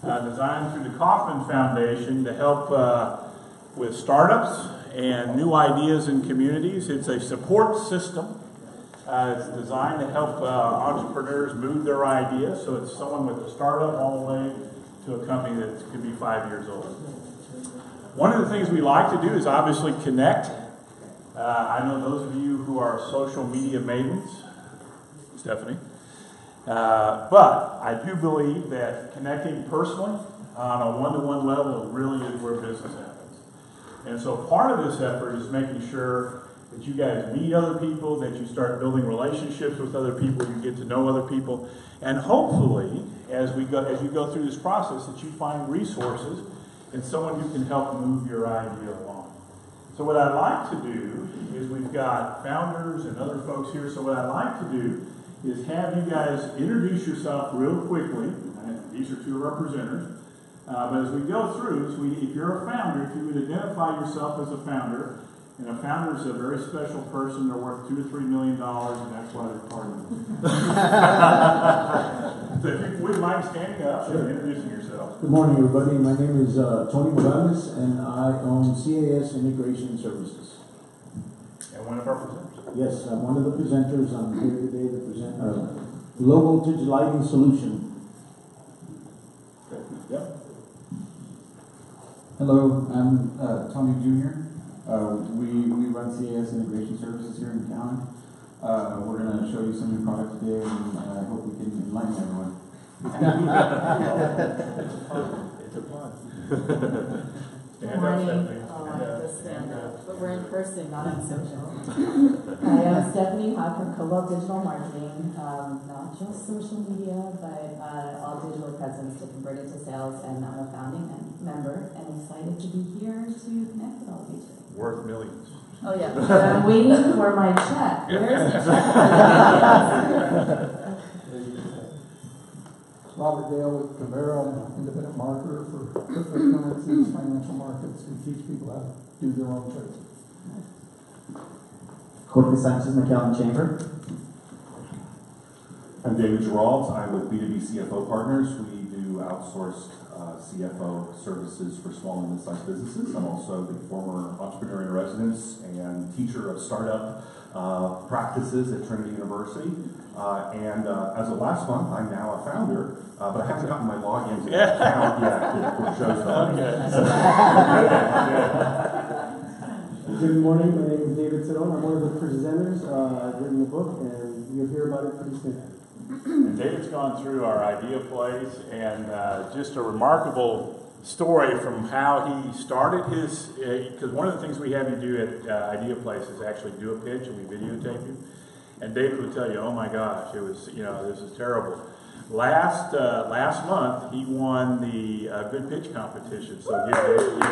designed through the Kauffman Foundation to help with startups and new ideas in communities. It's a support system. It's designed to help entrepreneurs move their ideas. So it's someone with a startup all the way to a company that could be 5 years old. One of the things we like to do is obviously connect. I know those of you who are social media maidens, Stephanie, but I do believe that connecting personally on a one-to-one level really is where business happens. And so part of this effort is making sure that you guys meet other people, that you start building relationships with other people, you get to know other people, and hopefully, as you go through this process, that you find resources and someone who can help move your idea along. So what I'd like to do is we've got founders and other folks here, so what I'd like to do is have you guys introduce yourself real quickly. These are two of our presenters. But as we go through, if you're a founder, if you would identify yourself as a founder, and a founder is a very special person, they're worth $2 to $3 million, and that's why they're part of it. So if you wouldn't mind standing up and introducing yourself. Good morning, everybody. My name is Tony Morales, and I own CAS Integration Services. And one of our presenters. Yes, I'm one of the presenters. I'm here today to present a low voltage lighting solution. Yep. Hello, I'm Tony Jr. We run CAS Integration Services here in McAllen. We're going to show you some new products today, and I hope we can enlighten everyone. It's a plug. Good morning. I have to stand up, but we're in person, not on social. Hi, I'm Stephanie Hawk from Cobalt Digital Marketing. Not just social media, but all digital presence to convert it to sales. And I'm a founding member and excited to be here to connect with all of you today. Worth millions. Oh yeah, I'm waiting for my check. Where's the check? Robert Dale with Cavero. I'm an independent marketer for cryptocurrencies, financial markets. We teach people how to do their own trades. Jorge Sanchez, McAllen Chamber. I'm David Gerald. I'm with B2B CFO Partners. We do outsourced CFO services for small and mid-sized businesses. I'm also the former entrepreneur in residence and teacher of startup practices at Trinity University. And as of last month, I'm now a founder, but I haven't gotten my login to the account yet for shows. Good morning. My name is David Sedon. I'm one of the presenters. I've written the book, and you'll hear about it pretty soon. And David's gone through our idea plays and just a remarkable story from how he started his, because one of the things we have you do at idea plays is actually do a pitch and we videotape you. And David would tell you, oh my gosh, it was, this is terrible. Last month, he won the Good Pitch competition. So give David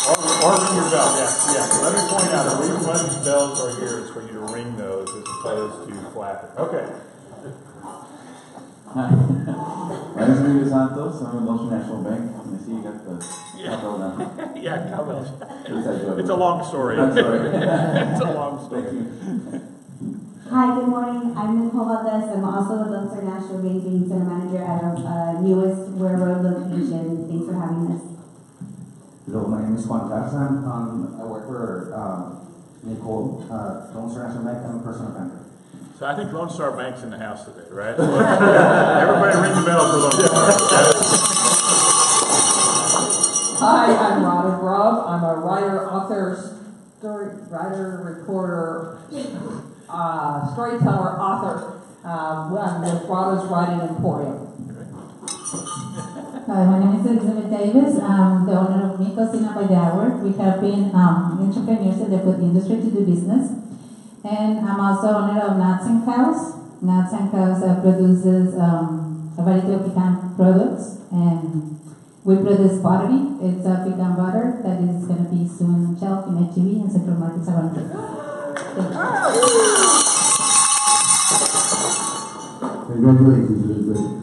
or ring your bell, yeah. Let me point out, the reason why these bells are here is for you to ring those as opposed to flapping. Okay. Hi. My name is Luis Santos. I'm with Ocean National Bank. I see you got the cowbell now. Yeah, cowbell. It's a long story. I'm sorry. It's a long story. Hi, good morning. I'm Nicole Valdez. I'm also with Lone Star National Bank, being center manager at our newest railroad location. Thanks for having us. Hello, my name is Juan Tarzan. I work for Nicole, Lone Star National Bank. I'm a personal banker. So I think Lone Star Bank's in the house today, right? Everybody ring the bell for Lone Star. Hi, I'm Robin Grubb. I'm a writer, author, reporter, storyteller, author. I'm with Robin's Writing Emporium. Hi, my name is Elizabeth Davis. I'm the owner of Mi Cocina by the Hour. We have been entrepreneurs in the food industry to do business. And I'm also owner of Nuts and Cows. Nuts and Cows produces a variety of pecan products. And we produce pottery. It's a pecan butter that is going to be soon on shelf in HEB and central markets around the Congratulations, Elizabeth.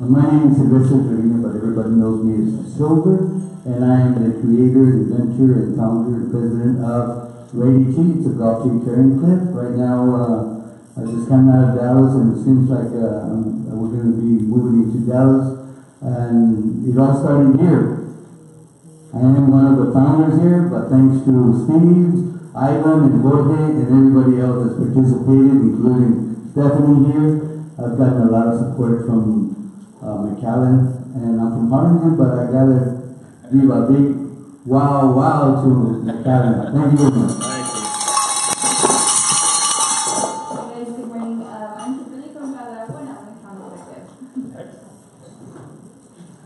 My name is Silvestre Trevino, but everybody knows me as Silver, and I am the creator, inventor, and founder and president of Ready Tea. It's a golf tea carrying clip. Right now, I just came out of Dallas, and it seems like we're going to be moving into Dallas, and it all started here. I am one of the founders here, but thanks to Steve, Ivan, and Jorge, and everybody else that's participated, including Stephanie here, I've gotten a lot of support from McAllen, and I'm from Harlingen, but I gotta give a big wow to McAllen. Thank you very much.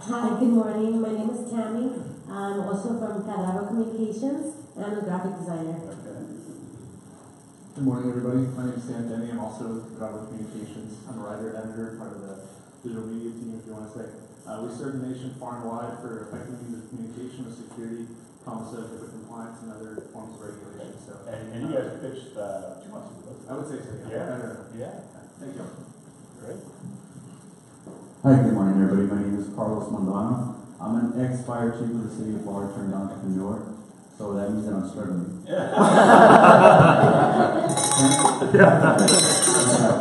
Hi, good morning. My name is Tammy. I'm also from Cadravo Communications, and I'm a graphic designer. Good morning, everybody. My name is Sam Denny. I'm also with Cadravo Communications. I'm a writer, editor, part of the digital media team, if you want to say. We serve the nation far and wide for effective means of communication with security, promise of HIPAA compliance, and other forms of regulation. So, and you guys pitched 2 months ago. I would say so. Yeah. Thank you. Great. Hi, good morning, everybody. My name is Carlos Mondano. I'm an ex-fire chief of the city of Florida, turned entrepreneur. So that means that I'm struggling.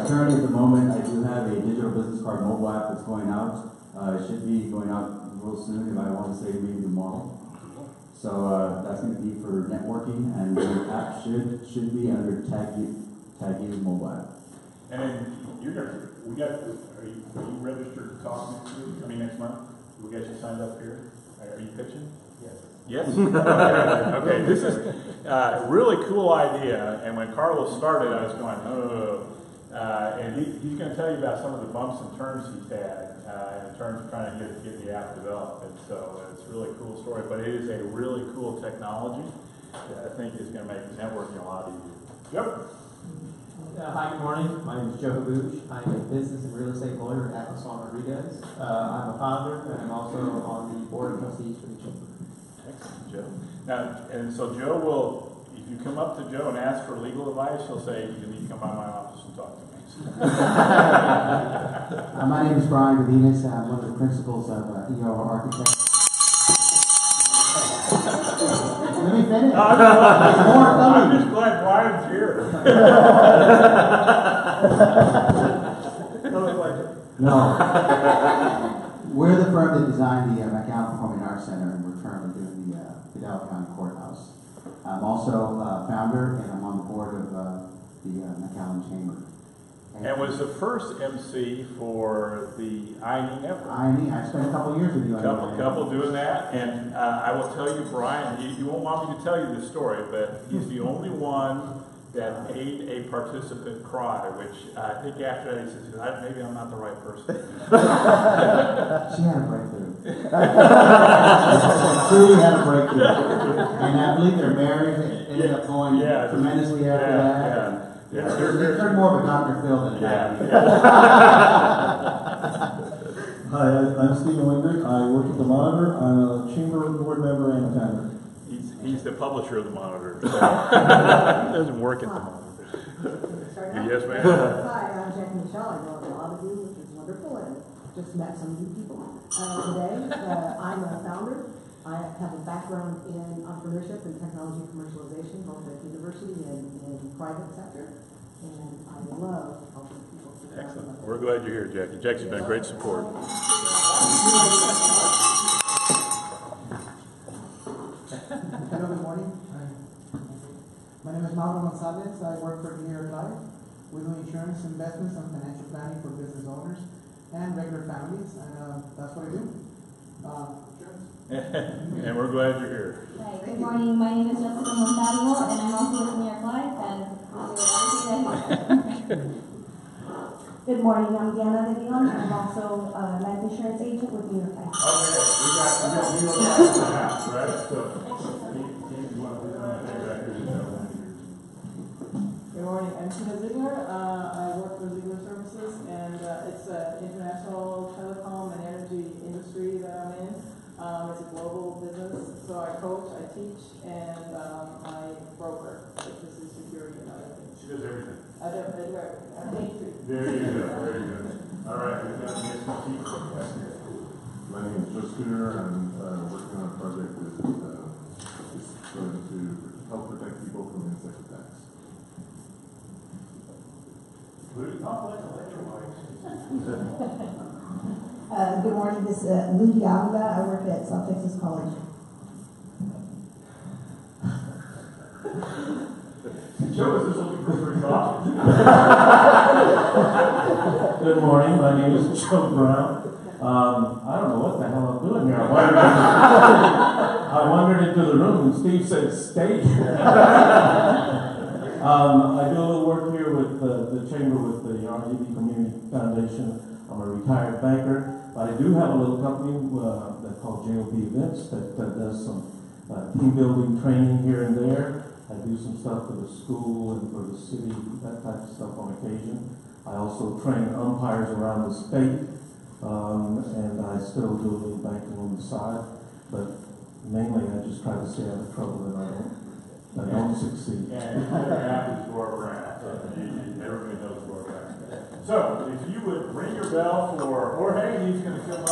Currently, at the moment, I do have a digital business card mobile app that's going out. It should be going out real soon, if I want to say maybe tomorrow. So that's going to be for networking, and the app should be under Taggy's mobile app. And are you registered to talk next week? Next month? We got you signed up here. Are you pitching? Yes. Okay. This is a really cool idea. And when Carlos started, I was going, oh. And he's going to tell you about some of the bumps and turns he's had in terms of trying to get the app developed. And so it's a really cool story. But it is a really cool technology that I think is going to make networking a lot easier. Yep. Hi, good morning. My name is Joe Haboosh. I'm a business and real estate lawyer at Atlas Rodriguez. I'm a founder, and I'm also on the board of trustees for the chamber. Excellent, Joe. Now, and so Joe will, if you come up to Joe and ask for legal advice, he'll say, you need to come by my office and talk to me. My name is Brian Gavinas. I'm one of the principals of ER Architects. Let me finish. I'm just glad Brian's here. No. We're the firm that designed the McAllen Performing Arts Center, and we're currently doing the Vidal County Courthouse. I'm also a founder, and I'm on the board of the McAllen Chamber. And was the first MC for the INE effort. I spent a couple years with you. Couple doing that, and I will tell you, Brian, you won't want me to tell you this story, but he's the only one that made a participant cry, which I think after that he says, maybe I'm not the right person. She had a breakthrough. Truly had a breakthrough. And I believe their marriage ended up going tremendously after that. Yeah, they're more of a Dr. Phil than Hi, I'm Stephen Wingert. I work at the Monitor. I'm a chamber board member and a founder. He's the publisher of the Monitor. So he doesn't work at the Monitor. Yes, ma'am. Hi, I'm Jackie Michelle. I know a lot of you, which is wonderful, and just met some new people today. I'm a founder. I have a background in entrepreneurship and technology commercialization, both at university and in private sector, and I love helping people. Excellent. We're glad you're here, Jackie. Jackie's been a great support. Hello, good morning. My name is Mauro Gonzalez. I work for New York Life. We do insurance, investments, and financial planning for business owners and regular families, and that's what I do. And we're glad you're here. Hi, good morning. My name is Jessica Montalvo, and I'm also with New York Life, and I'll do everything. Good morning. I'm Diana De Leon. I'm also a life insurance agent with New York Life. Okay, we got New York Life in the house, right? So, good morning. I'm Tina Ziegler. I work for Ziegler Services, and it's an international telecom and energy industry that I'm in. It's a global business, so I coach, I teach, and I broker, which is security and other things. She does everything. I do everything. I hate to. There you go. Very good. All right. We've got the SLT. My name is Joe Scooter. I'm working on a project that is going to help protect people from insect attacks. Good morning, this is Ludy Avila. I work at South Texas College. Joe, is this looking for free coffee? Good morning, my name is Joe Brown. I don't know what the hell I'm doing here. I wandered into the room and Steve said, stay here. I do a little work here with the chamber with the RGB Community Foundation. I'm a retired banker, but I do have a little company that's called JOB Events that does some team building training here and there. I do some stuff for the school and for the city, that type of stuff on occasion. I also train umpires around the state, and I still do a little banking on the side, but mainly I just try to stay out of trouble and I don't succeed. Yeah, it's never happens where we're at. Everybody knows where we're at. So, if you would ring your bell for Jorge, he's going to come up and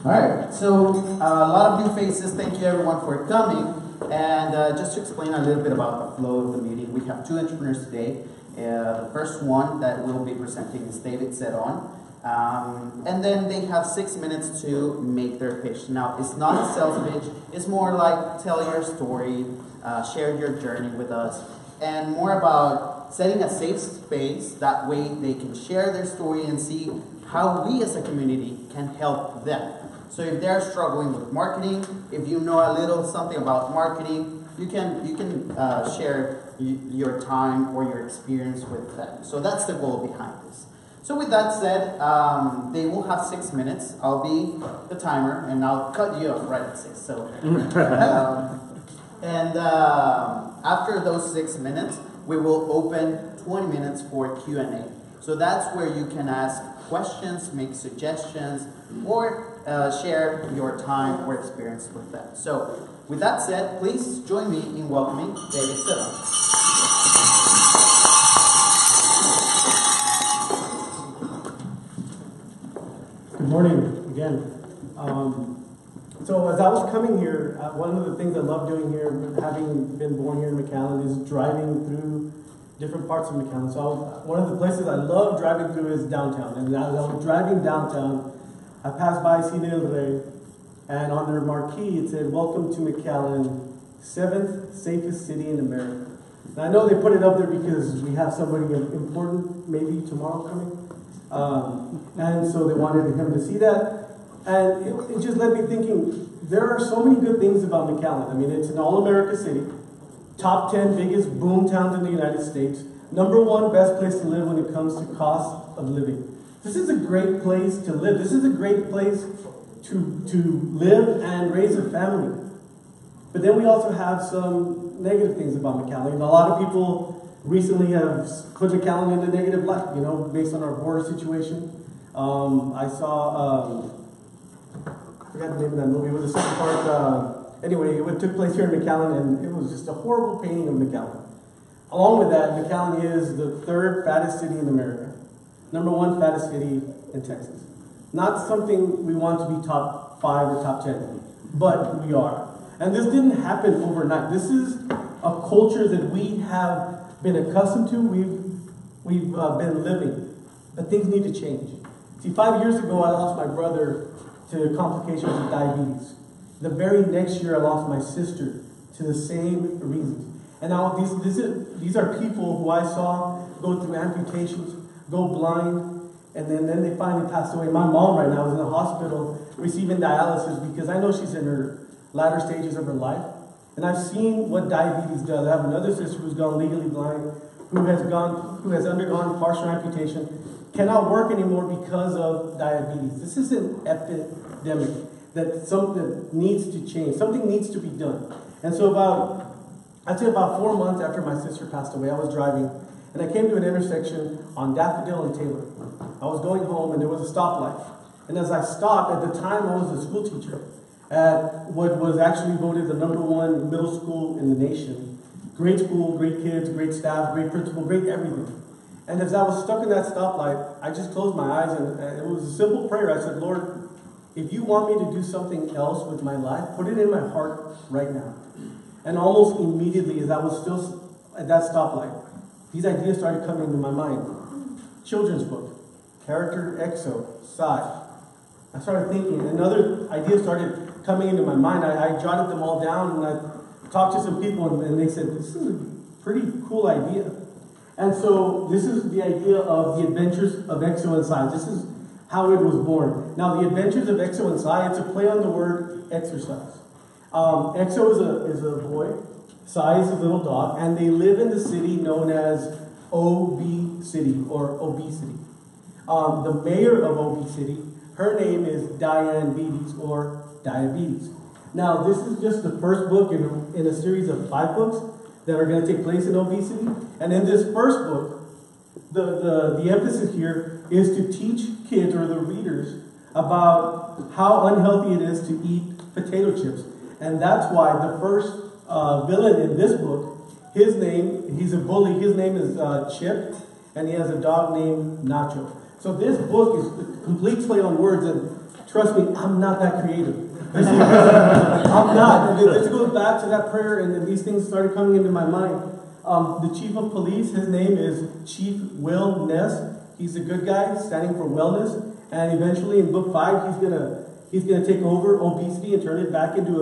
All right, so a lot of new faces. Thank you everyone for coming. And just to explain a little bit about the flow of the meeting, we have two entrepreneurs today. The first one that will be presenting is David Zeron. And then they have 6 minutes to make their pitch. Now, it's not a sales pitch. It's more like tell your story, share your journey with us, and more about setting a safe space. That way they can share their story and see how we as a community can help them. So if they're struggling with marketing, if you know a little something about marketing, you can share your time or your experience with them. So that's the goal behind this. So with that said, they will have 6 minutes. I'll be the timer, and I'll cut you off right at 6. So, after those 6 minutes, we will open 20 minutes for Q&A. So that's where you can ask questions, make suggestions, or share your time or experience with them. So with that said, please join me in welcoming David Zeron. Good morning again. So as I was coming here, one of the things I love doing here, having been born here in McAllen, is driving through different parts of McAllen. So one of the places I love driving through is downtown. And as I was driving downtown, I passed by Cine El Rey, and on their marquee it said, "Welcome to McAllen, 7th safest city in America." And I know they put it up there because we have somebody important maybe tomorrow coming. And so they wanted him to see that. And it just led me thinking, there are so many good things about McAllen. I mean, it's an all-America city, top 10 biggest boom towns in the United States, #1 best place to live when it comes to cost of living. This is a great place to live. This is a great place to live and raise a family. But then we also have some negative things about McAllen. A lot of people recently have put McAllen in a negative light, based on our border situation. I saw, I forgot the name of that movie. It was a second part. Anyway, it took place here in McAllen, and it was just a horrible painting of McAllen. Along with that, McAllen is the 3rd fattest city in America. #1 fattest city in Texas. Not something we want to be top 5 or top 10, but we are. And this didn't happen overnight. This is a culture that we have been accustomed to, we've been living, but things need to change. See, 5 years ago, I lost my brother to complications of diabetes. The very next year, I lost my sister to the same reasons. And now these are people who I saw go through amputations, go blind, and then they finally passed away. My mom right now is in the hospital receiving dialysis because I know she's in her latter stages of her life. And I've seen what diabetes does. I have another sister who's gone legally blind, who has undergone partial amputation, cannot work anymore because of diabetes. This is an epidemic that something needs to change. Something needs to be done. And so I'd say about 4 months after my sister passed away, I was driving, and I came to an intersection on Daffodil and Taylor. I was going home, and there was a stoplight. And as I stopped, at the time I was a school teacher at what was actually voted the #1 middle school in the nation. Great school, great kids, great staff, great principal, great everything. And as I was stuck in that stoplight, I just closed my eyes, and it was a simple prayer. I said, "Lord, if you want me to do something else with my life, put it in my heart right now." And almost immediately, as I was still at that stoplight, these ideas started coming into my mind. Children's book, character exo, psi. I started thinking, and other ideas started coming into my mind. I jotted them all down, and I talked to some people, and they said, this is a pretty cool idea. And so this is the idea of the adventures of Exo and Psi. This is how it was born. Now, the adventures of Exo and Psi, it's a play on the word exercise. Exo is a boy, Psi is a little dog, and they live in the city known as OB City, or obesity. The mayor of OB City, her name is Diabetes, or diabetes. Now, this is just the first book in a series of 5 books that are going to take place in obesity. And in this first book, the emphasis here is to teach kids or the readers about how unhealthy it is to eat potato chips. And that's why the first villain in this book, he's a bully, his name is Chip, and he has a dog named Nacho. So this book is a complete play on words, and trust me, I'm not that creative. I'm not. This goes back to that prayer, and these things started coming into my mind. The chief of police, his name is Chief Will Ness. He's a good guy, standing for wellness. And eventually, in book 5, he's gonna take over obesity and turn it back into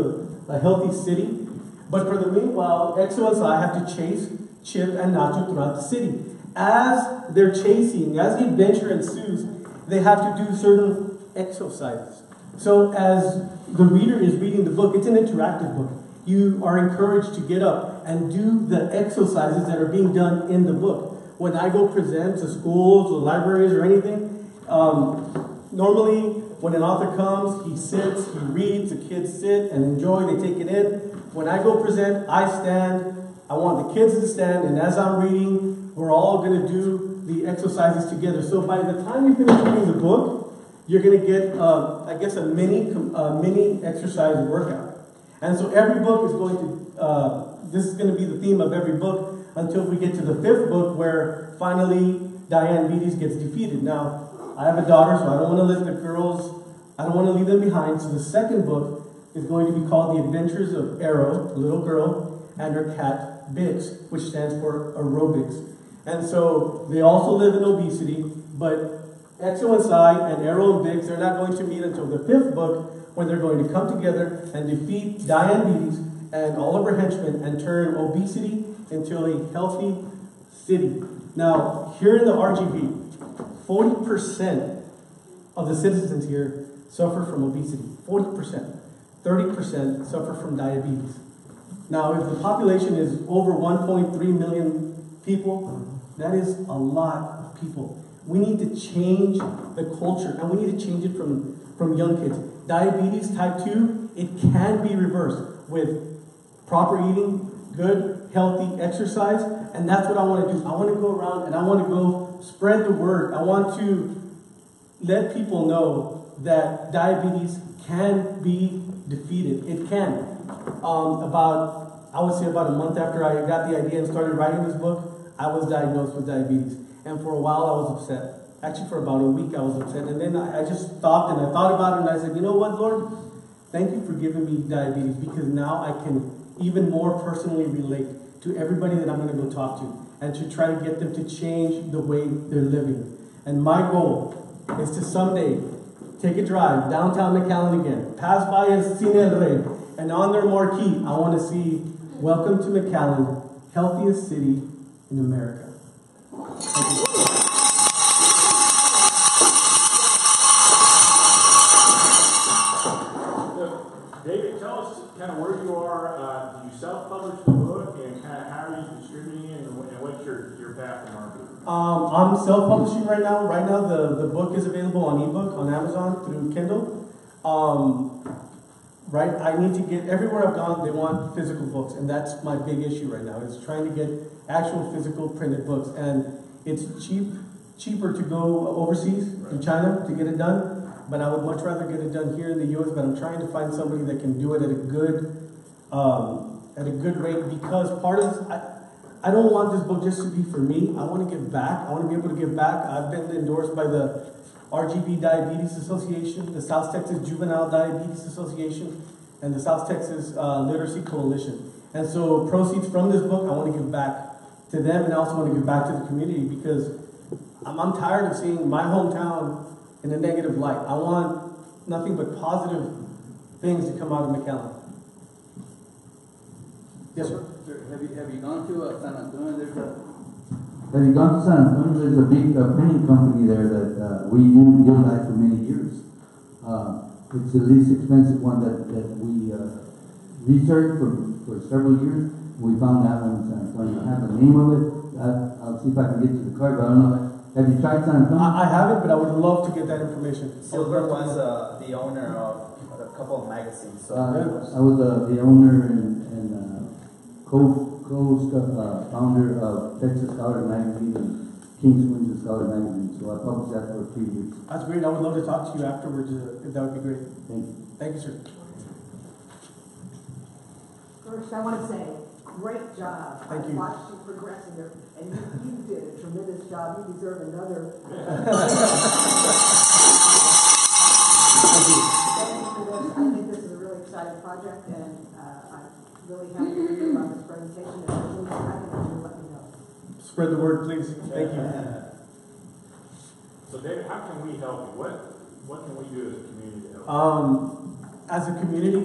a healthy city. But for the meanwhile, Exo and Psi have to chase Chip and Nacho throughout the city. As they're chasing, as the adventure ensues, they have to do certain exercises. So as the reader is reading the book, it's an interactive book. You are encouraged to get up and do the exercises that are being done in the book. When I go present to schools or libraries or anything, normally when an author comes, he sits, he reads, the kids sit and enjoy, they take it in. When I go present, I stand. I want the kids to stand, and as I'm reading, we're all going to do the exercises together. So by the time you finish reading the book, you're going to get, I guess, a mini exercise workout. And so every book is going to, this is going to be the theme of every book until we get to the 5th book where finally Diabetes gets defeated. Now, I have a daughter, so I don't want to let the girls, I don't want to leave them behind. So the 2nd book is going to be called The Adventures of Arrow, a little girl, and her cat, Bix, which stands for aerobics. And so they also live in obesity, but Exo and Psi and Arrow and Bix, they're not going to meet until the 5th book when they're going to come together and defeat Diabetes and all of her henchmen and turn obesity into a healthy city. Now, here in the RGV, 40% of the citizens here suffer from obesity. 40%. 30% suffer from diabetes. Now, if the population is over 1.3 million people, that is a lot of people. We need to change the culture, and we need to change it from young kids. Diabetes type 2, it can be reversed with proper eating, good, healthy exercise, and that's what I want to do. I want to go around and I want to go spread the word. I want to let people know that diabetes can be defeated. It can. I would say about a month after I got the idea and started writing this book, I was diagnosed with diabetes. And for a while I was upset. Actually, for about a week I was upset. And then I just stopped and I thought about it and I said, you know what, Lord? Thank you for giving me diabetes, because now I can even more personally relate to everybody that I'm going to go talk to and to try to get them to change the way they're living. And my goal is to someday take a drive downtown McAllen again, pass by Cine El Rey, and on their marquee, I want to see, "Welcome to McAllen, healthiest city in America." Thank you. David, tell us kind of where you are. You self-published the book, and kind of how are you distributing it, and what's your path to market? I'm self-publishing right now. Right now, the book is available on ebook on Amazon through Kindle. Right, I need to get everywhere I've gone. They want physical books, and that's my big issue right now. Is trying to get actual physical printed books, and it's cheaper to go overseas in China to get it done. But I would much rather get it done here in the U.S. But I'm trying to find somebody that can do it at a good rate, because part of this, I don't want this book just to be for me. I want to give back. I want to be able to give back. I've been endorsed by the RGB Diabetes Association, the South Texas Juvenile Diabetes Association, and the South Texas Literacy Coalition. And so proceeds from this book, I want to give back to them, and I also want to give back to the community, because I'm tired of seeing my hometown in a negative light. I want nothing but positive things to come out of McAllen. Yes, sir. Have you gone to San Antonio? Have you gone to San Antonio? There's a big printing company there that we utilized for many years. It's the least expensive one that we researched for several years. We found that one in San Antonio. I have the name of it. I'll see if I can get to the card, but I don't know. Have you tried San Antonio? I haven't, but I would love to get that information. Silver was the owner of a couple of magazines. So I was the owner and co-founder of Texas Scholar Magazine and King's Windsor Scholar Magazine. So I published that for 3 years. That's great. I would love to talk to you afterwards, if that would be great. Thank you. Thank you, sir. First, I want to say, great job. Thank you. I watched you progress in there, and you did a tremendous job. You deserve another. Thank you for this. I think this is a really exciting project, and I'm really happy to hear about this presentation. If there's anything I can do, let me know. Spread the word, please. Thank you. So David, how can we help you? What can we do as a community to help? As a community,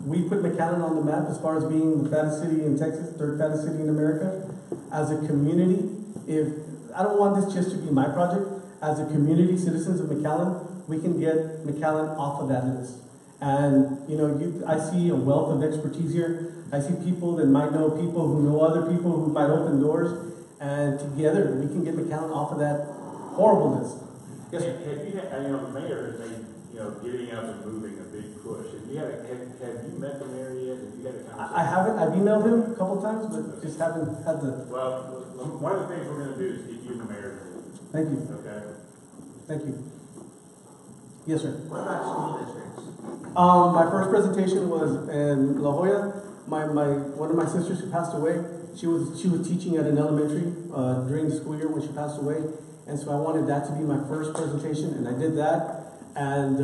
we put McAllen on the map as far as being the fattest city in Texas, third fattest city in America. As a community, I don't want this just to be my project. As a community, citizens of McAllen, we can get McAllen off of that list. And I see a wealth of expertise here. I see people that might know people who know other people who might open doors, and together we can get McAllen off of that horrible list. Yes, sir. Have you had, the mayor has made, getting up and moving a big push. Have you met the mayor yet? Have you had a conversation? I haven't. I've emailed him a couple of times, but just haven't had the. Well, one of the things we're going to do is get you the mayor's. Thank you. Okay. Thank you. Yes, sir. what about school districts? My first presentation was in La Jolla. One of my sisters who passed away, she was teaching at an elementary during the school year when she passed away, and so I wanted that to be my first presentation, and I did that. And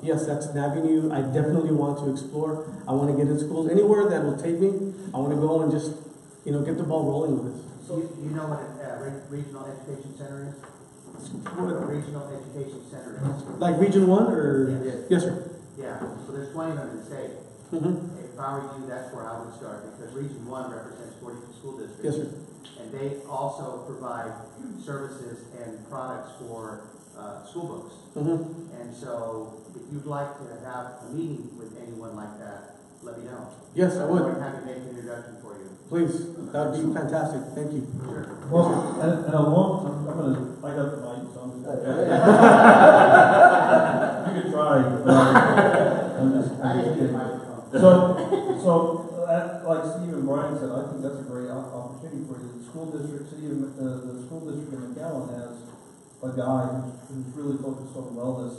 yes, that's an avenue I definitely want to explore. I want to get in schools anywhere that will take me. I want to go and just get the ball rolling with this. So you know what a regional education center is? What a regional education center is? Like Region 1 or? Yes. Yes, sir. Yeah, so there's 20 of them in the state. If I were you, that's where I would start, because Region 1 represents 42 school districts. Yes, sir. And they also provide services and products for school books. And so if you'd like to have a meeting with anyone like that, let me know. Yes, I would. I'm happy to make an introduction for you. Please, that would be fantastic. Thank you. Sure. Well, and I got the mic, so I'm just you could try. I'm just kidding. So, like Steve and Brian said, I think that's a great opportunity for you. The school district, the school district in McAllen has a guy who's really focused on wellness,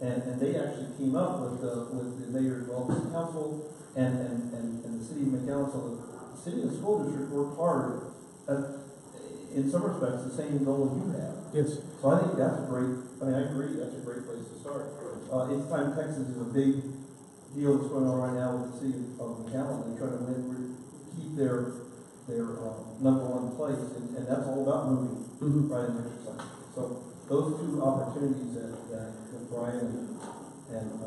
and they actually team up with the Mayor's Wellness Council and the city of McAllen. So the city and the school district work hard at, in some respects, the same goal you have. Yes. So I think that's a great. I agree. That's a great place to start. It's Time Texas is a big deal that's going on right now with the city of McAllen. They're trying to keep their #1 place, and that's all about moving right in exercise. So those two opportunities that Brian and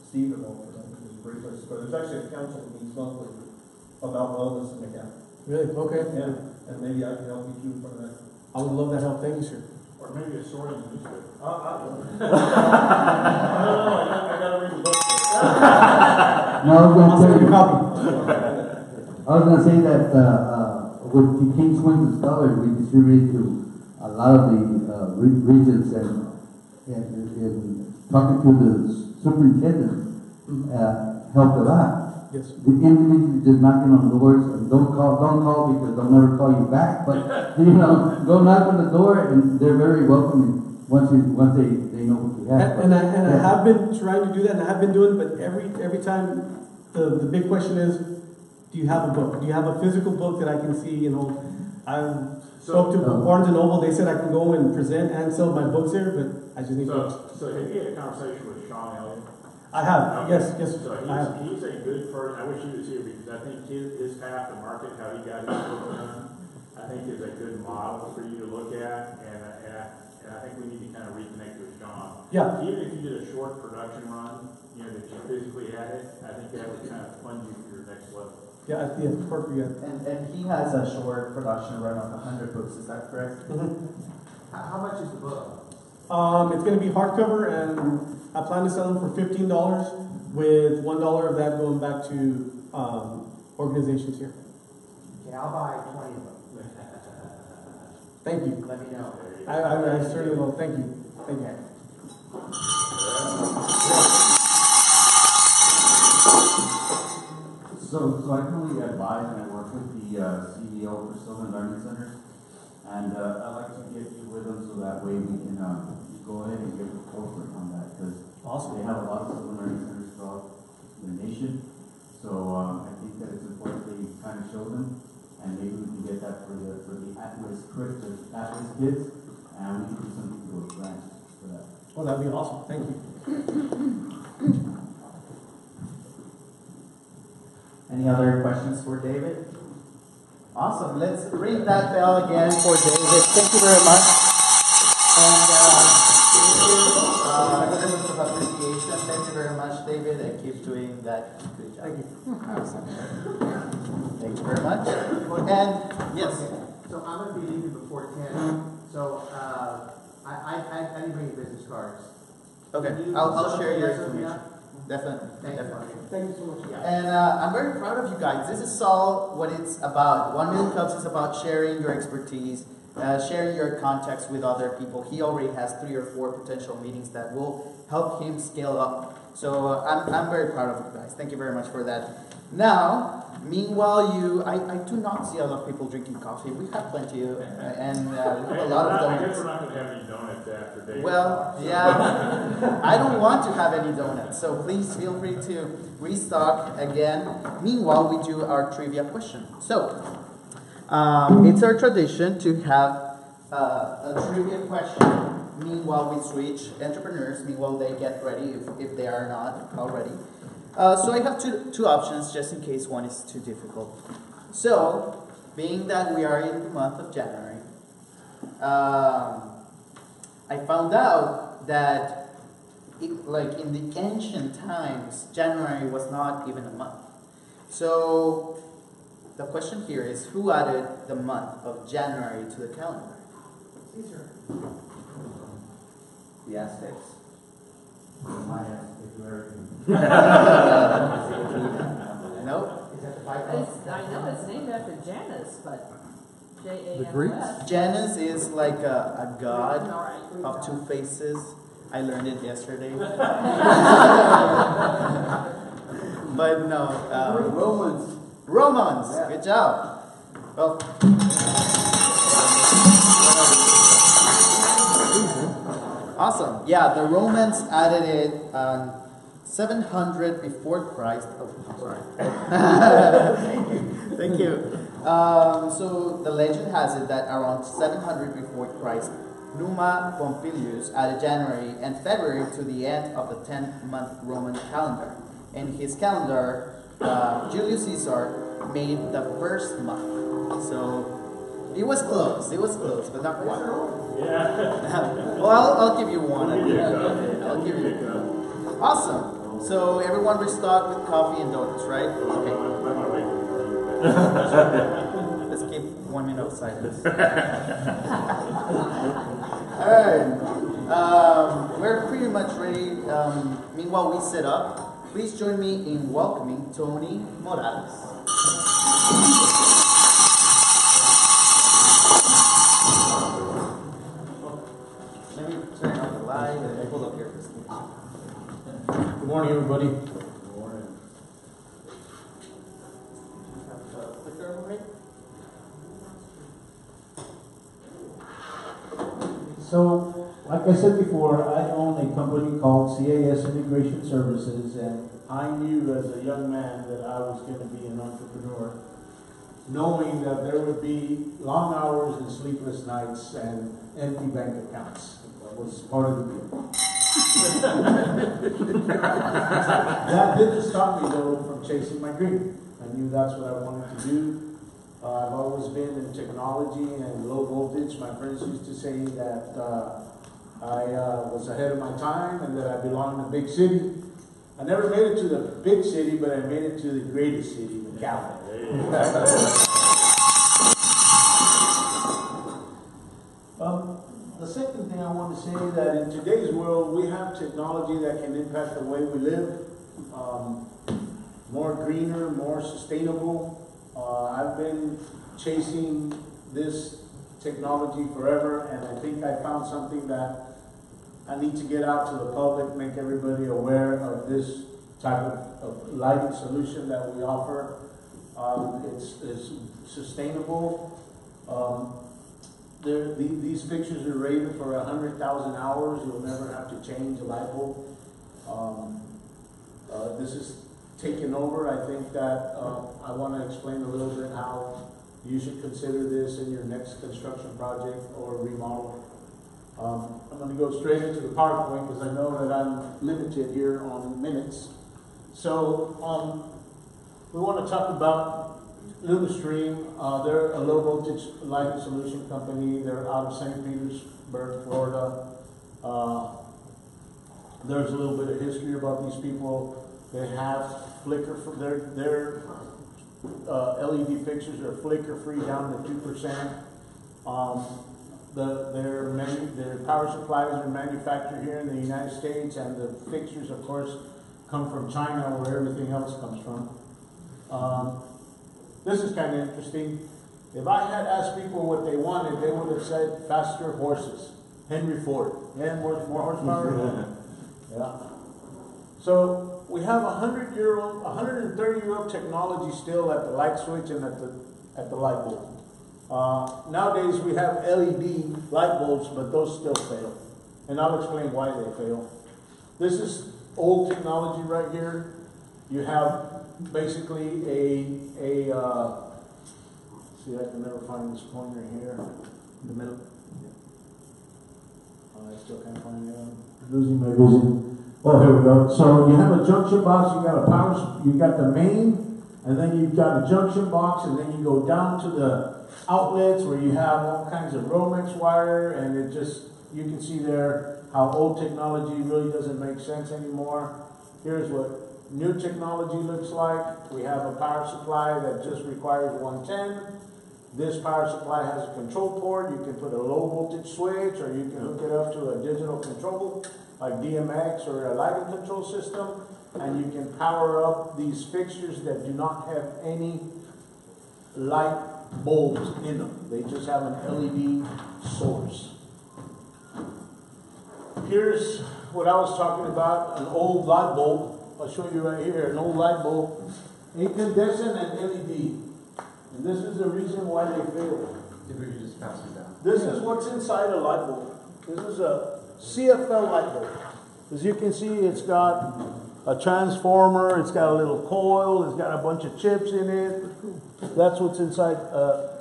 Steve have offered, I think is a great place to start. There's actually a council that meets monthly about wellness in McAllen. Really? Okay. Yeah, and maybe I can help you in front of that. I would love that help. Thank you, sir. Or maybe a story in the newspaper. I don't know. I gotta read the book. No, I was going to say that with the King's Windsor Scholars, we distributed to a lot of the regions, and talking to the superintendent helped a lot. Yes. The individually just knocking on doors, and don't call because they'll never call you back. But go knock on the door, and they're very welcoming once they know what you have. And I have been trying to do that, and I have been doing it, but every time the big question is, do you have a book? Do you have a physical book that I can see? I spoke to Barnes and Noble. They said I can go and present and sell my books here, but I just need books. So have you had a conversation with Sean Elliott? I have, yes, So I have. he's a good person. I wish you was here because I think his half the market, how he got his book done, I think is a good model for you to look at, and I think we need to kind of reconnect with Sean. Yeah. Even if you did a short production run, you know, that you physically had it, I think that would kind of fund you for your next level. Yeah, perfect, yeah. And he has a short production run of 100 books, is that correct? How much is the book? It's going to be hardcover, and I plan to sell them for $15, with $1 of that going back to organizations here. Okay, I'll buy 20 of them. Thank you. Let me know. I certainly will. Thank you. Thank you. So I currently advise and I work with the CEO for Sylvan Learning Center, and I'd like to get you with them so that way we can go ahead and get the forefront on that, because they have a lot of Sylvan Learning Centers throughout the nation. So I think that it's important that you kind of show them, and maybe we can get that for the at-risk kids, and we can do something to a grant for that. Well, that'd be awesome. Thank you. Any other questions for David? Awesome. Let's ring that bell again for David. Thank you very much. And words of appreciation. Thank you very much, David, and keep doing that. Good job. Thank you. Awesome. Thank you very much. And yes. So I'm going to be leaving before 10. So I didn't bring business cards. Okay. I'll share your information. Definitely. Thank you so much. And I'm very proud of you guys. This is all what it's about. 1 Million Cups is about sharing your expertise, sharing your contacts with other people. He already has 3 or 4 potential meetings that will help him scale up. So I'm very proud of you guys. Thank you very much for that. Now, meanwhile, I do not see a lot of people drinking coffee. We have plenty of, and we have a lot of donuts. I guess we're not going to have any donuts after David. Well, yeah, I don't want to have any donuts, so please feel free to restock again. Meanwhile, we do our trivia question. So, it's our tradition to have a trivia question. Meanwhile, we switch entrepreneurs. Meanwhile, they get ready if they are not already. So I have two options just in case one is too difficult. So, being that we are in the month of January, I found out that like in the ancient times, January was not even a month. So the question here is, who added the month of January to the calendar? Caesar. The Aztecs. Nope. Is that the Bible? I know it's named after Janus, but J-A-N-U-S. The Greeks? Janus is like a god of 2 faces. I learned it yesterday. But no. Romans. Romans. Yeah. Good job. Well. Awesome. Yeah, the Romans added it 700 before Christ. Oh, I'm sorry. Thank you. So the legend has it that around 700 before Christ, Numa Pompilius added January and February to the end of the 10-month Roman calendar. In his calendar, Julius Caesar made the first month. So it was close. It was close, but not quite. Yeah. Well, I'll give you one. I'll give you one. Awesome. So everyone restocked with coffee and donuts, right? Okay. Let's keep 1 minute of silence. All right. We're pretty much ready. Meanwhile, we set up. Please join me in welcoming Tony Morales. Let me turn on the light and pull up here for a Good morning, everybody. Good morning. So, like I said before, I own a company called CAS Integration Services, and I knew as a young man that I was going to be an entrepreneur, knowing that there would be long hours and sleepless nights and empty bank accounts. That was part of the deal. That didn't stop me though from chasing my dream. I knew that's what I wanted to do. I've always been in technology and low voltage. My friends used to say that I was ahead of my time and that I belonged in a big city. I never made it to the big city, but I made it to the greatest city, McAllen. The second thing I want to say that in today's world, we have technology that can impact the way we live. More greener, more sustainable. I've been chasing this technology forever, and I think I found something that I need to get out to the public, make everybody aware of this type of lighting solution that we offer. It's sustainable. These fixtures are rated for 100,000 hours. You'll never have to change a light bulb. This is taken over. I think that I want to explain a little bit how you should consider this in your next construction project or remodel. I'm going to go straight into the PowerPoint because I know that I'm limited here on minutes. So we want to talk about Lumistream. They're a low voltage lighting solution company. They're out of St. Petersburg, Florida. There's a little bit of history about these people. They have flicker for their LED fixtures are flicker free down to 2%. Their power supplies are manufactured here in the United States, and the fixtures, of course, come from China, where everything else comes from. This is kind of interesting. If I had asked people what they wanted, they would have said faster horses. Henry Ford. Yeah, more horsepower. Yeah. So we have 130-year-old technology still at the light switch and at the light bulb. Nowadays we have LED light bulbs, but those still fail. And I'll explain why they fail. This is old technology right here. You have basically see, I can never find this pointer here in the middle. I still can't find it. I'm losing my vision. Oh, here we go. So you have a junction box, you got a power, you got the main, and then you've got a junction box, and then you go down to the outlets where you have all kinds of Romex wire, and it just, you can see there how old technology really doesn't make sense anymore. Here's what new technology looks like. We have a power supply that just requires 110. This power supply has a control port. You can put a low voltage switch, or you can hook it up to a digital control like DMX or a lighting control system, and you can power up these fixtures that do not have any light bulbs in them. They just have an LED source. Here's what I was talking about, an old light bulb. I'll show you right here, an old light bulb, incandescent and LED. And this is the reason why they fail. If we could just pass it down. This is what's inside a light bulb. This is a CFL light bulb. As you can see, it's got a transformer, it's got a little coil, it's got a bunch of chips in it. That's what's inside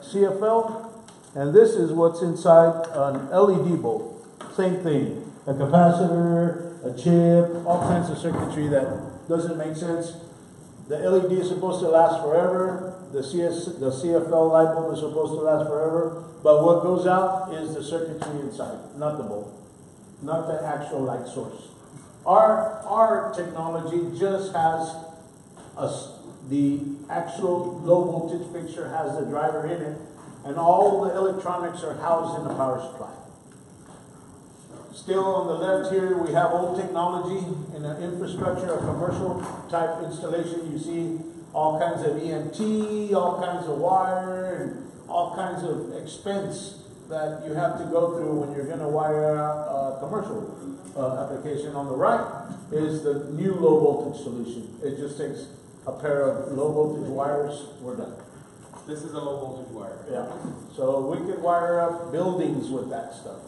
CFL. And this is what's inside an LED bulb. Same thing. A capacitor, a chip, all kinds of circuitry that doesn't make sense. The LED is supposed to last forever. The CFL light bulb is supposed to last forever. But what goes out is the circuitry inside, not the bulb, not the actual light source. Our technology just has the actual low voltage fixture has the driver in it, and all the electronics are housed in the power supply. Still on the left here, we have old technology in an infrastructure, a commercial type installation. You see all kinds of EMT, all kinds of wire, and all kinds of expense that you have to go through when you're going to wire a commercial application. On the right is the new low voltage solution. It just takes a pair of low voltage wires. We're done. This is a low voltage wire. Yeah. So we could wire up buildings with that stuff.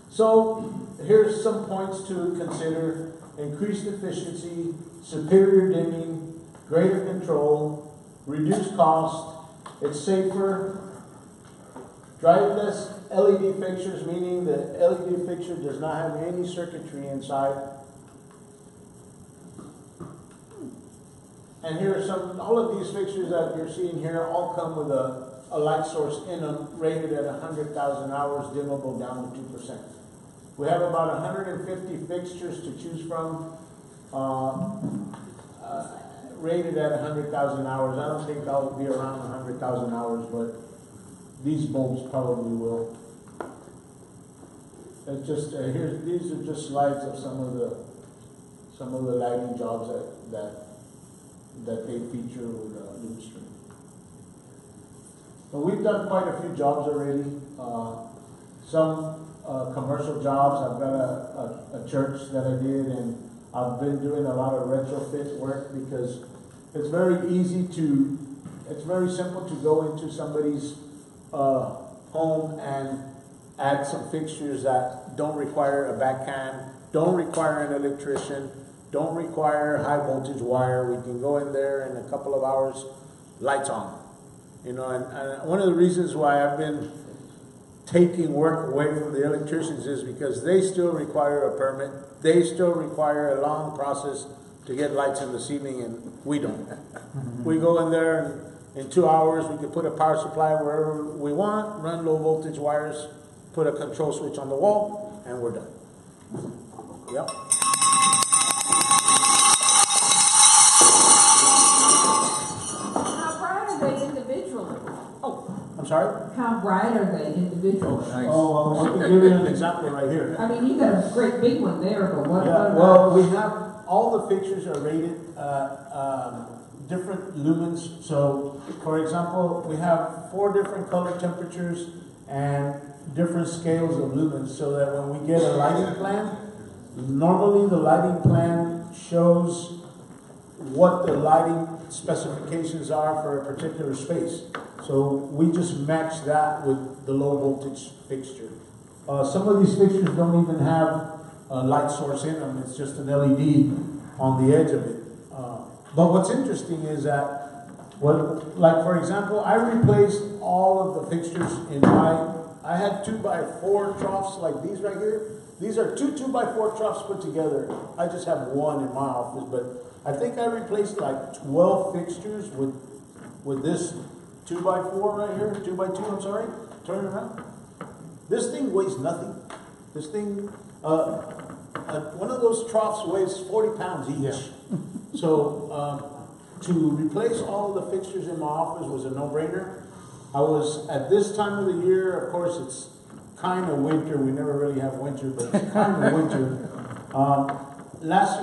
So here's some points to consider: increased efficiency, superior dimming, greater control, reduced cost, it's safer, Driveless LED fixtures, meaning the LED fixture does not have any circuitry inside. And here are all of these fixtures that you're seeing here all come with a light source in them, rated at 100,000 hours, dimmable down to 2%. We have about 150 fixtures to choose from, rated at 100,000 hours. I don't think that will be around 100,000 hours, but these bulbs probably will. It's just these are just slides of some of the lighting jobs that they feature with Lumenstream. But we've done quite a few jobs already. Some commercial jobs. I've got a church that I did, and I've been doing a lot of retrofit work because it's very simple to go into somebody's home and add some fixtures that don't require a backhand, don't require an electrician, don't require high voltage wire. We can go in there in a couple of hours, lights on. You know, and one of the reasons why I've been taking work away from the electricians is because they still require a permit. They still require a long process to get lights in the ceiling, and we don't. We go in there, and in 2 hours we can put a power supply wherever we want, run low voltage wires, put a control switch on the wall, and we're done. Yep. How bright are they individually? I'm sorry? How bright are they individually? Oh, I can give you an example right here. I mean, you got a great big one there, but what about? Well, we have, all the fixtures are rated different lumens. So, for example, we have 4 different color temperatures and different scales of lumens, so that when we get a lighting plan, normally the lighting plan shows what the lighting specifications are for a particular space. So we just match that with the low voltage fixture. Some of these fixtures don't even have a light source in them. It's just an LED on the edge of it. But what's interesting is that, like for example, I replaced all of the fixtures in I had 2x4 troughs like these right here. These are 2 2x4 troughs put together. I just have one in my office, but I think I replaced like 12 fixtures with this 2x4 right here, 2x2, I'm sorry. Turn it around. This thing weighs nothing. This thing, one of those troughs weighs 40 pounds each. Yeah. So to replace all of the fixtures in my office was a no-brainer. I was, at this time of the year, of course it's kind of winter. We never really have winter, but it's kind of winter.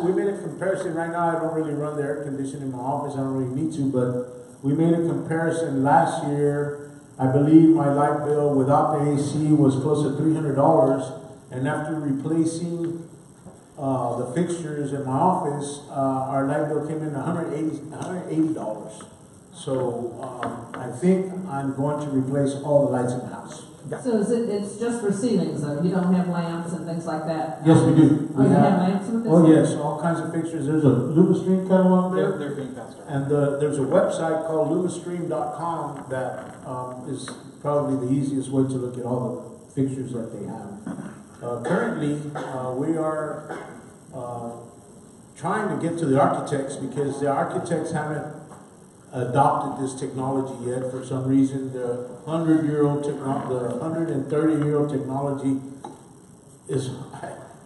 We made a comparison. Right now I don't really run the air conditioning in my office. I don't really need to, but we made a comparison last year. I believe my light bill without the AC was close to $300, and after replacing the fixtures in my office, our light bill came in $180. So I think I'm going to replace all the lights in the house. So it's just for ceilings though? You don't have lamps and things like that? Yes, we do. Oh, you have lamps with this? Oh yes, all kinds of fixtures. There's a Lumenstream catalog there. They're being passed around. And there's a website called lumenstream.com that is probably the easiest way to look at all the fixtures that they have. Currently, we are trying to get to the architects because the architects haven't adopted this technology yet. For some reason, the 130-year-old technology is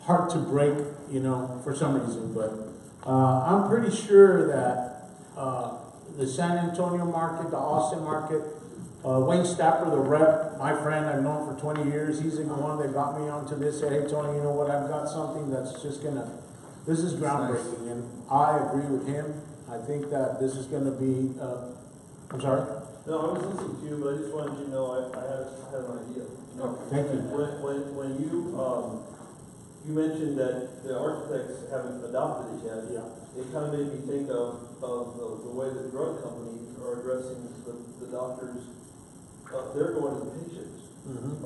hard to break, you know, for some reason. But I'm pretty sure that the San Antonio market, the Austin market, Wayne Stapper, the rep, my friend I've known for 20 years, he's the one that got me onto this. Said, hey Tony, you know what, I've got something that's just this is groundbreaking. Nice. And I agree with him. I think that this is going to be, I'm sorry? No, I was listening to you, but I just wanted you to know I had an idea. No, thank you. When you mentioned that the architects haven't adopted it yet, yeah. It kind of made me think of the way that drug companies are addressing the doctors. They're going to the patients,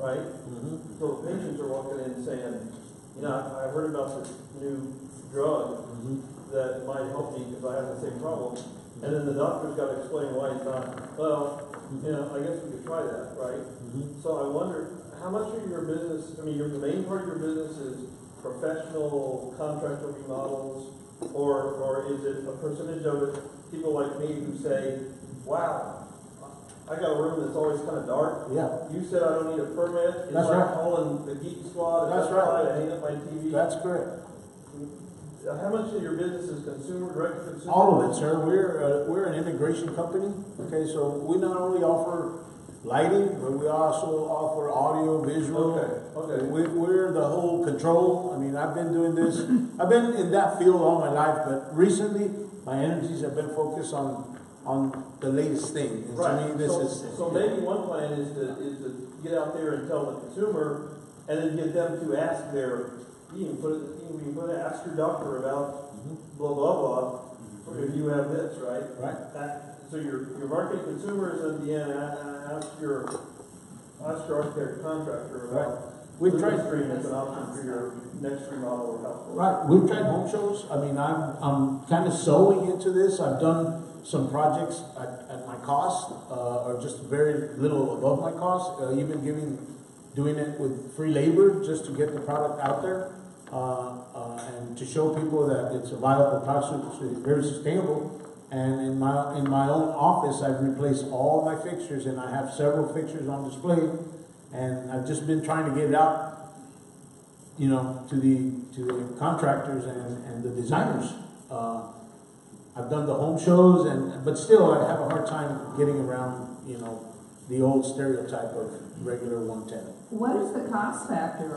right? Mm-hmm. So the patients are walking in saying, you know, I heard about this new drug that might help me because I have the same problem. And then the doctor's got to explain why he's not, well, you know, I guess we could try try that, right? So I wonder, how much of your business, I mean, the main part of your business is professional contractor remodels, or is it a percentage of it, people like me who say, wow, I got a room that's always kind of dark. Yeah. You said I don't need a permit. It's That's like right. calling the Geek Squad. That's right. To hang up my TV. That's correct. How much of your business is consumer, direct to consumer? All of it, sir. We're an integration company. Okay, so we not only offer lighting, but we also offer audio, visual. Okay. We're the whole control. I mean, I've been doing this. I've been in that field all my life, but recently my energies have been focused on the latest thing. And Right. to me, this so maybe one plan is to get out there and tell the consumer, and then get them to ask ask your doctor about blah blah blah. If you have this, right? Right. So your market consumers at the end ask your architect contractor about We've tried stream as an option for your next remodel or house. Right. We've tried home shows. I mean, I'm kind of sewing into this. I've done some projects at my cost, or just very little above my cost. Even doing it with free labor just to get the product out there, and to show people that it's a viable product, it's very sustainable. And in my own office, I've replaced all my fixtures, and I have several fixtures on display. And I've just been trying to get it out, you know, to the contractors and the designers. I've done the home shows, but still I have a hard time getting around, you know, the old stereotype of regular 110. What is the cost factor?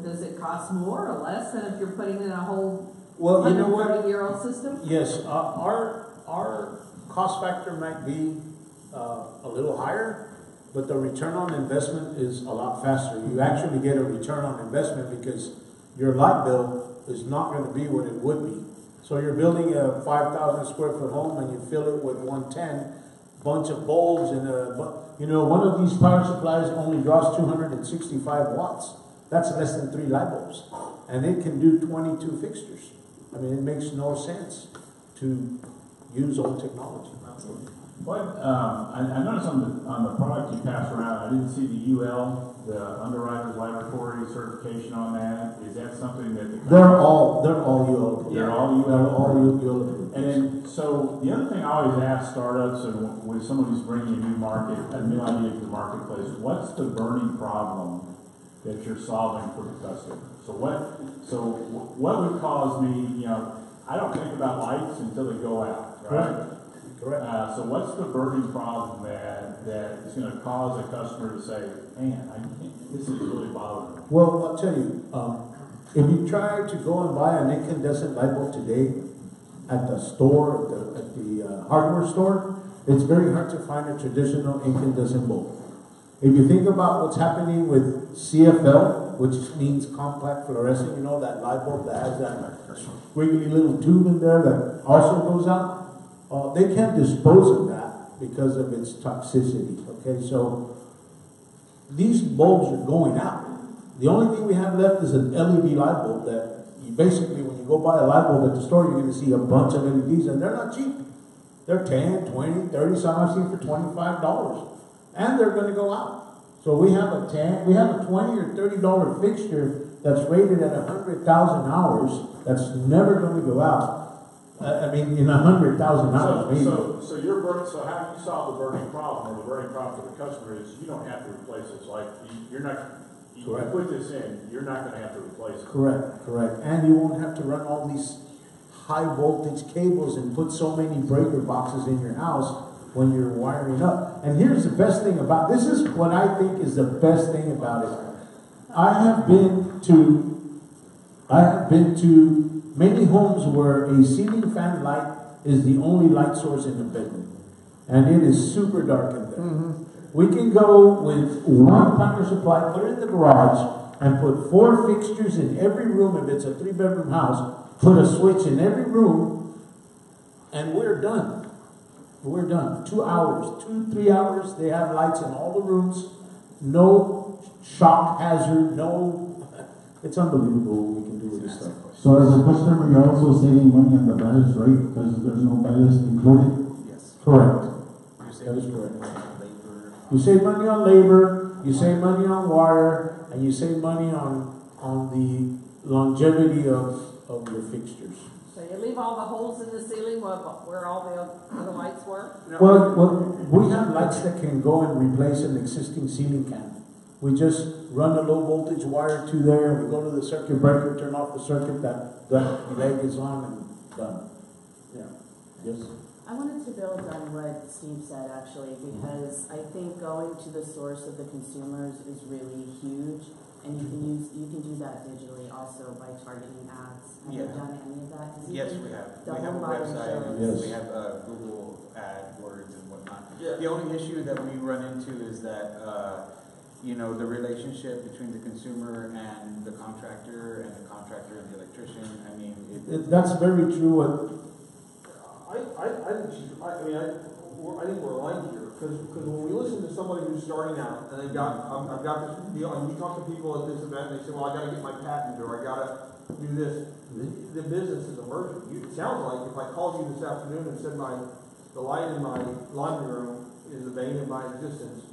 Does it cost more or less than if you're putting in a whole 130-year-old system? Yes, our cost factor might be a little higher, but the return on investment is a lot faster. You actually get a return on investment because your light bill is not going to be what it would be. So you're building a 5,000 square foot home and you fill it with 110, bunch of bulbs and one of these power supplies only draws 265 watts. That's less than 3 light bulbs, and it can do 22 fixtures. I mean, it makes no sense to use old technology. I noticed on the product you passed around, I didn't see the UL, the Underwriters Laboratory certification on that. Is that something that they're all UL? They're all UL. They're all UL. And then, so the other thing I always ask startups and when somebody's bringing a new idea to the marketplace, what's the burning problem that you're solving for the customer? So what would cause me? I don't think about lights until they go out, right? Correct. So what's the burning problem that is going to cause a customer to say, man, this is really bothering me? Well, I'll tell you, if you try to go and buy an incandescent light bulb today at the store, at the hardware store, it's very hard to find a traditional incandescent bulb. If you think about what's happening with CFL, which means compact fluorescent, you know, that light bulb that has that wiggly little tube in there that also goes out, they can't dispose of that because of its toxicity. Okay, so these bulbs are going out. The only thing we have left is an LED light bulb that you basically, when you go buy a light bulb at the store, you're going to see a bunch of LEDs, and they're not cheap. They're 10, 20, 30, some I've seen for $25. And they're going to go out. So we have a $20 or $30 fixture that's rated at 100,000 hours that's never going to go out. I mean, in 100,000 hours, maybe. So how do you solve the burning problem? Or the burning problem for the customer is you don't have to replace it. It's like you put this in, you're not going to have to replace it. Correct. And you won't have to run all these high voltage cables and put so many breaker boxes in your house when you're wiring up. And here's the best thing this is what I think is the best thing about it. I have been to many homes where a ceiling fan light is the only light source in the bedroom. And it is super dark in there. Mm-hmm. We can go with one power supply, put it in the garage, and put 4 fixtures in every room. If it's a 3-bedroom house, put a switch in every room, and we're done. We're done. 2 hours, 2-3 hours. They have lights in all the rooms. No shock hazard. It's unbelievable what we can do with this stuff. So as a customer, you're also saving money on the ballast, right? Because there's no ballast included? Yes. Correct. That is correct. You save money on labor, you save money on wire, and you save money on the longevity of your fixtures. So you leave all the holes in the ceiling where all the other lights were? Well, we have lights that can go and replace an existing ceiling can. We just run a low voltage wire to there, we go to the circuit breaker, turn off the circuit, that leg is on and done. Yeah, yes? I wanted to build on what Steve said actually, because I think going to the source of the consumers is really huge, and you can do that digitally also by targeting ads. Have you done any of that? Yes, we have. We have a website, and we have Google AdWords and whatnot. The only issue that we run into is that you know, the relationship between the consumer and the contractor and the electrician. I mean, that's very true. I think we're aligned here, because when we listen to somebody who's starting out and they've got, I've got this deal, and you talk to people at this event and they say, well, I got to get my patent, or I got to do this. The business is emerging. It sounds like if I called you this afternoon and said the light in my laundry room is the bane of my existence,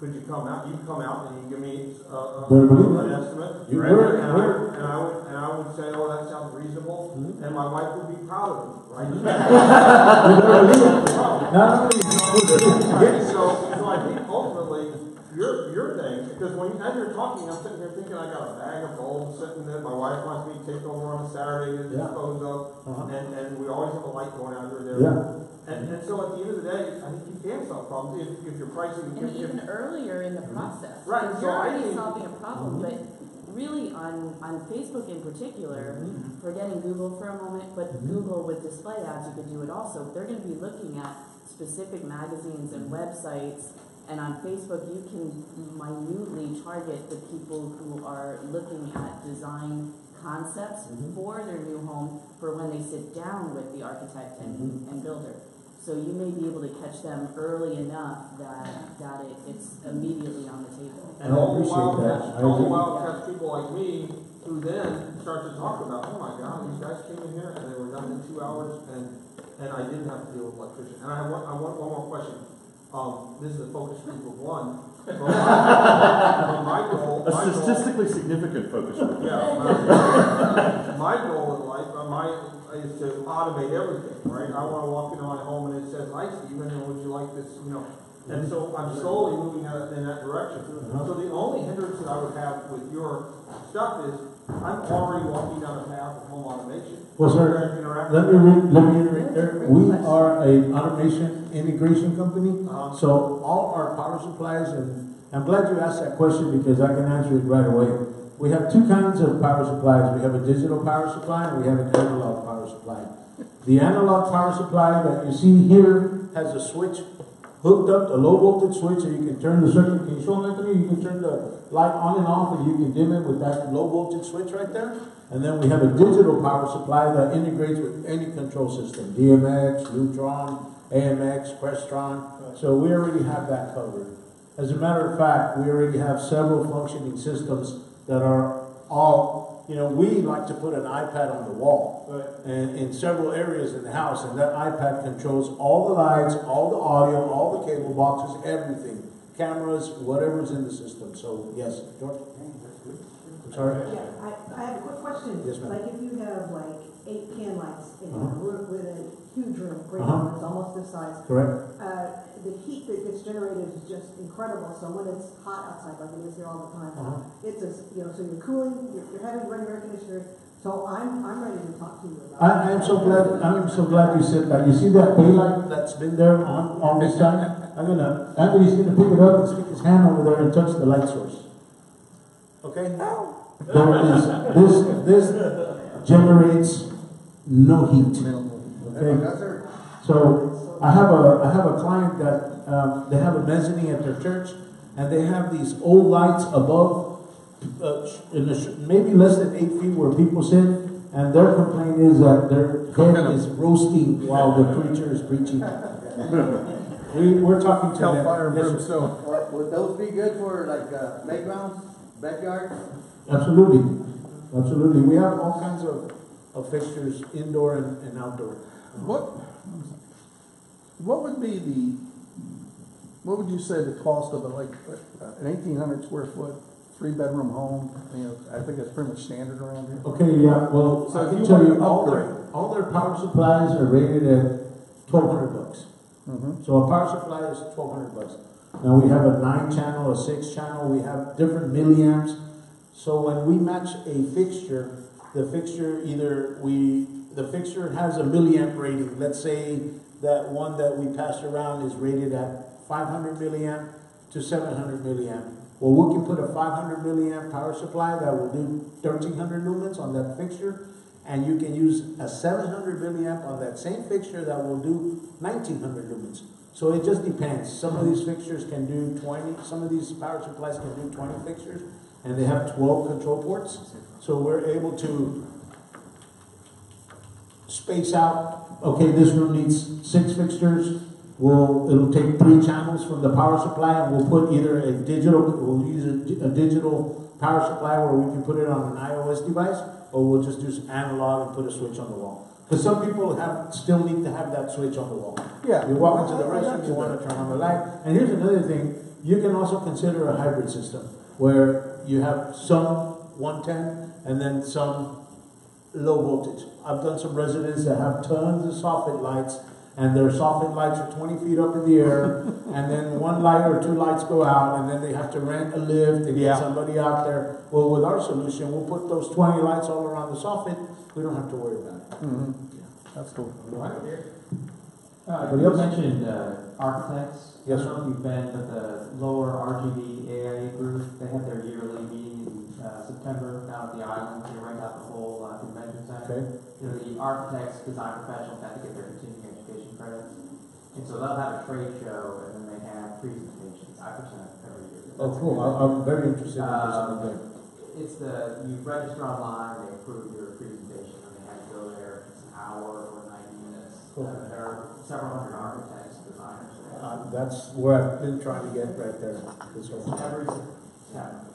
could you come out? You come out and you give me an estimate, and I would say, oh, that sounds reasonable, and my wife would be proud of me, right? So I think ultimately your thing, because as you're talking, I'm sitting here thinking I got a bag of gold sitting there. My wife wants me to take over on a Saturday to dispose of, and we always have a light going out there. And so at the end of the day, I think you can solve problems if you're pricing. And even earlier in the process. Right. So you're already solving a problem, but really on Facebook in particular, forgetting Google for a moment, but Google with display ads, you could do it also. They're going to be looking at specific magazines and websites, and on Facebook you can minutely target the people who are looking at design concepts for their new home for when they sit down with the architect and builder. So you may be able to catch them early enough that it's immediately on the table. And all the wildcats people like me who then start to talk about, oh my God, these guys came in here and they were done in 2 hours, and I didn't have to deal with electrician. And I want one more question. This is a focus group of one. A statistically significant focus group. Yeah. My goal in life is to automate everything, right? I want to walk into my home and it says, "Hi, Stephen, and would you like this?" You know. And so I'm slowly moving in that direction. So the only hindrance that I would have with your stuff is I'm already walking down a path of home automation. Well, sir, let me reiterate there. We are an automation integration company, so all our power supplies, and I'm glad you asked that question because I can answer it right away. We have two kinds of power supplies. We have a digital power supply and we have an analog power supply. The analog power supply that you see here has a switch hooked up, a low voltage switch, and you can turn the circuit. Can you show them, Anthony? You can turn the light on and off, and you can dim it with that low voltage switch right there. And then we have a digital power supply that integrates with any control system, DMX, Lutron, AMX, Crestron. So we already have that covered. As a matter of fact, we already have several functioning systems that are all, you know, we like to put an iPad on the wall and in several areas in the house, and that iPad controls all the lights, all the audio, all the cable boxes, everything, cameras, whatever's in the system. So yes, George. I'm sorry. Yeah, I have a quick question. Yes, ma'am. Like if you have like 8 can lights in a room with a huge room, great room, it's almost this size. Correct. The heat that gets generated is just incredible. So when it's hot outside, like it is here all the time, it's a, you know, so you're cooling, you're having running air conditioner. So I'm ready to talk to you about. I am so glad you said that. You see that daylight that's been there on this time? Anthony's gonna pick it up and stick his hand over there and touch the light source. Okay? This generates no heat. Okay? So I have a client that they have a mezzanine at their church, and they have these old lights above, maybe less than 8 feet where people sit, and their complaint is that their head is roasting while the preacher is preaching. We're talking to them. Hellfire and brimstone. Would those be good for like playgrounds, backyards? Absolutely, absolutely. We have all kinds of fixtures, indoor and outdoor. What would be what would you say the cost of an 1,800 square foot, 3-bedroom home? You know, I think that's pretty much standard around here. Okay, yeah, well, So I if can you tell want you, to all their power supplies are rated at $1,200. Mm-hmm. So a power supply is $1,200. Now we have a 9-channel, a 6-channel, we have different milliamps. So when we match a fixture, the fixture has a milliamp rating. Let's say that one that we passed around is rated at 500 milliamp to 700 milliamp. Well, we can put a 500 milliamp power supply that will do 1,300 lumens on that fixture, and you can use a 700 milliamp on that same fixture that will do 1,900 lumens. So it just depends. Some of these fixtures can do 20, some of these power supplies can do 20 fixtures, and they have 12 control ports. So we're able to space out, okay, this room needs 6 fixtures. It'll take 3 channels from the power supply, and we'll put either we'll use a digital power supply where we can put it on an iOS device, or we'll just do analog and put a switch on the wall. Because some people still need to have that switch on the wall. Yeah. You walk into the restroom, you want to turn on the light. And here's another thing, you can also consider a hybrid system, where you have some 110 and then some low voltage. I've done some residents that have tons of soffit lights, and their soffit lights are 20 feet up in the air, and then 1 light or 2 lights go out, and then they have to rent a lift to get somebody out there. Well, with our solution, we'll put those 20 lights all around the soffit. We don't have to worry about it. Mm-hmm. That's cool. You mentioned architects. Yes, I don't know if you've been, but the lower RGB AIA group, they have their yearly meeting in September down at the island. They rent out the whole convention center. Okay. You know, the architects, design professionals have to get their continuing education credits. And so they'll have a trade show, and then they have presentations. I present every year. Oh, cool. I'm very interested in this. You register online, they approve your presentation, and they have to go there. It's an hour or 90 minutes. Cool. There are several hundred architects, designers there. That's where I've been trying to get right there. This one. Every September.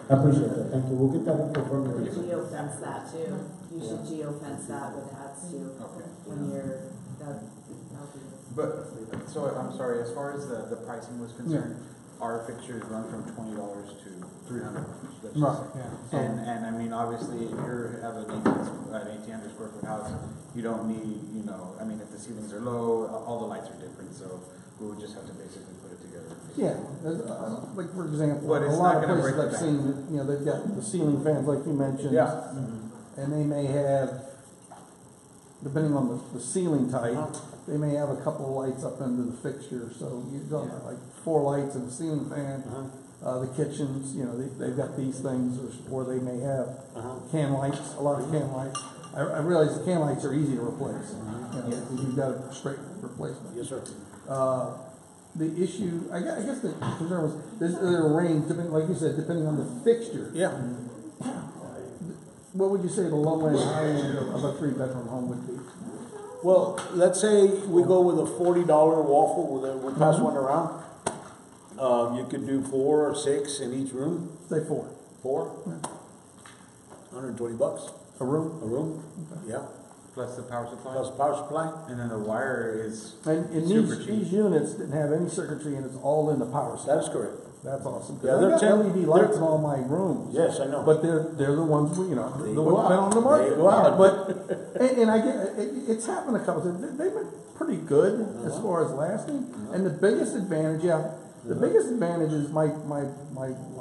I appreciate that. Thank you. We'll get that info from you. Geofence that too. You should geofence that with ads too. Okay. When you're, that'll be. But, so I'm sorry, as far as the pricing was concerned, our fixtures run from $20 to $300. Right, yeah. And I mean, obviously, if you have an 1,800 square foot house, you don't need, I mean, if the ceilings are low, all the lights are different, so we would just have to basically put it together. Yeah, like for example, But a it's lot not of gonna places break the I've seen, they've got the ceiling fans like you mentioned. Yeah. And they may have, depending on the ceiling type, they may have a couple of lights up into the fixture. So you've got like 4 lights and a ceiling fan. The kitchens, they've got these things, or they may have can lights, a lot of can lights. I realize the can lights are easy to replace. Because you've got a straight replacement. Yes, sir. The issue, I guess the concern was, there's a range, like you said, depending on the fixture. Yeah. What would you say the low end, high end of a 3-bedroom home would be? Well, let's say we go with a $40 waffle, we'll pass one around. You could do 4 or 6 in each room. Say 4. 4? Yeah. $120. A room? A room, yeah. Plus the power supply? Plus power supply. And then the wire is And super cheap. these units didn't have any circuitry, and it's all in the power supply. That is correct. That's awesome. Yeah, I've got they're LED lights in all my rooms. Yes, I know. But they're the ones the go ones out. on the market. They go out. But and I get it's happened a couple times. They've been pretty good as far as lasting. And the biggest advantage, the biggest advantage is my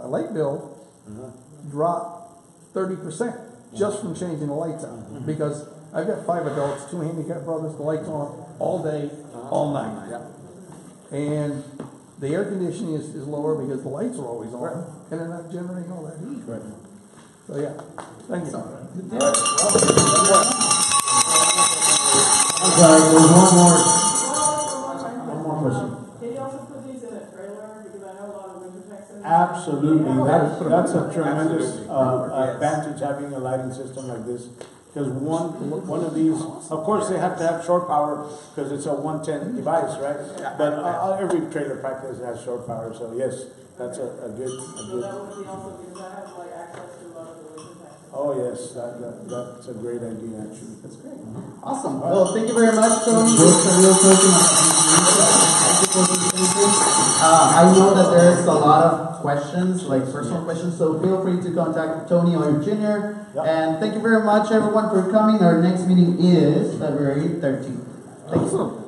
light bill dropped 30% just from changing the lights out, because I've got 5 adults, 2 handicapped brothers, the lights on all day, all night. And the air conditioning is lower because the lights are always on, and they're not generating all that heat. Right. So yeah, thank you. I'm sorry, there's one more question. Can you also put these in a trailer? Because I know a lot of winter Texans. Absolutely, that's a tremendous advantage having a lighting system like this. Because one of these, of course, they have to have short power because it's a 110 device, right? But every trailer practice has short power, so yes, that's a good. So that would be also, because I have access to a lot of the winter Texans. Oh, yes, that's a great idea, actually. That's great. Awesome. Well, thank you very much, Tony. I know that there's a lot of questions, like personal questions, so feel free to contact Tony or your junior. Yep. And thank you very much, everyone, for coming. Our next meeting is February 13th. Thank you.